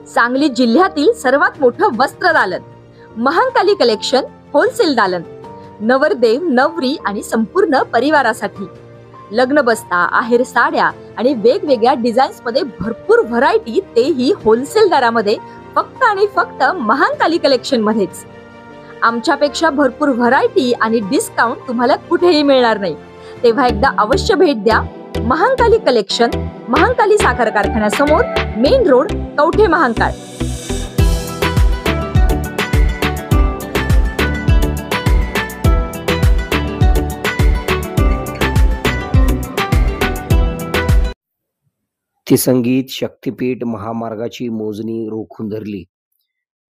सांगली जिल्ह्यातील सर्वात मोठं वस्त्र दालन, महांकाली कलेक्शन होलसेल दालन, नवरदेव नवरी आणि संपूर्ण परिवारासाठी लग्न बस्ता, आहेर साड्या आणि वेगवेगळ्या डिझाईन्स मध्ये भरपूर व्हरायटी, तेही होलसेल दरामध्ये, फक्त आणि फक्त महांकाली कलेक्शन मध्येच. आमच्यापेक्षा भरपूर व्हरायटी आणि डिस्काउंट तुम्हाला कुठेही मिळणार नाही. तेव्हा एकदा अवश्य भेट द्या. महांकाली कलेक्शन, महांकाली साखर कारखान्यासमोर, मेन रोड, कवठे महांकाळ. तिसंगीत शक्तीपीठ महामार्गाची मोजणी रोखून धरली.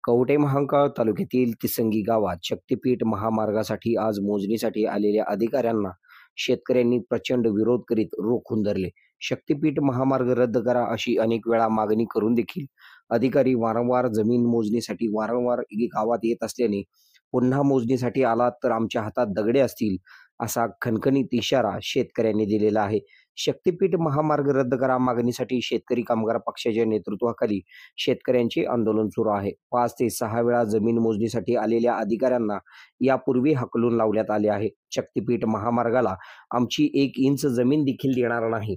कवठे महांकाळ तालुक्यातील तिसंगी गावात शक्तीपीठ महामार्गासाठी आज मोजणीसाठी आलेल्या अधिकाऱ्यांना शेतकऱ्यांनी प्रचंड विरोध करीत रोखून धरले. शक्तीपीठ महामार्ग रद्द करा अशी अनेक वेळा मागणी करून देखील अधिकारी वारंवार जमीन मोजणीसाठी वारंवार गावात येत असल्याने पुन्हा मोजणीसाठी आलात तर आमच्या हातात दगडे असतील असा खणखणीत इशारा शेतकऱ्यांनी दिलेला आहे. शक्तीपीठ महामार्ग रद्द करा मागणीसाठी शेतकरी कामगार पक्षाच्या नेतृत्वाखाली शेतकऱ्यांचे आंदोलन सुरू आहे. 5 ते 6 वेळा जमीन मोजणीसाठी आलेल्या अधिकाऱ्यांना यापूर्वी हकलून लावण्यात आले आहे. शक्तीपीठ महामार्गाला आमची 1 इंच जमीन देखील देणार नाही.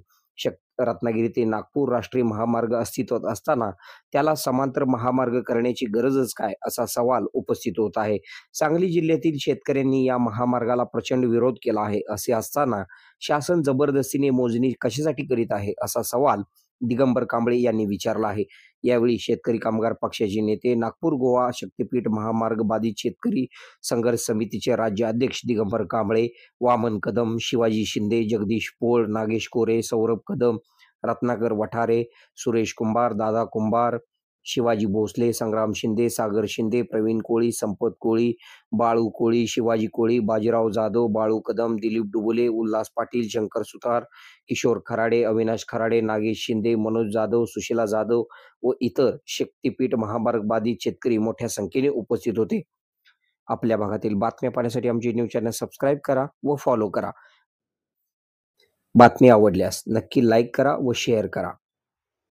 रत्नागिरी ते नागपूर राष्ट्रीय महामार्ग अस्तित्वात असताना त्याला समांतर महामार्ग करण्याची गरजच काय असा सवाल उपस्थित होत आहे. सांगली जिल्ह्यातील शेतकऱ्यांनी या महामार्गाला प्रचंड विरोध केला आहे. असे असताना शासन जबरदस्तीने मोजणी कशासाठी करीत आहे असा सवाल दिगंबर कांबळे यांनी विचारला आहे. यावेळी शेतकरी कामगार पक्षाचे नेते, नागपूर गोवा शक्तीपीठ महामार्ग बाधित शेतकरी संघर्ष समितीचे राज्य अध्यक्ष दिगंबर कांबळे, वामन कदम, शिवाजी शिंदे, जगदीश पोळ, नागेश कोरे, सौरभ कदम, रत्नाकर वठारे, सुरेश कुंभार, दादा कुंभार, शिवाजी भोसले, संग्राम शिंदे, सागर शिंदे, प्रवीण कोळी, संपत कोळी, बाळू कोळी, शिवाजी कोळी, बाजीराव जाधव, बाळू कदम, दिलीप डुबुले, उल्हास पाटील, शंकर सुतार, किशोर खराडे, अविनाश खराडे, नागेश शिंदे, मनोज जाधव, सुशीला जाधव व इतर शक्तीपीठ महामार्ग बाधित शेतकरी मोठ्या संख्येने उपस्थित होते. आपल्या भागातील बातम्या पाहण्यासाठी आमचे न्यूज चॅनल सबस्क्राईब करा व फॉलो करा. बातमी आवडल्यास नक्की लाईक करा व शेअर करा.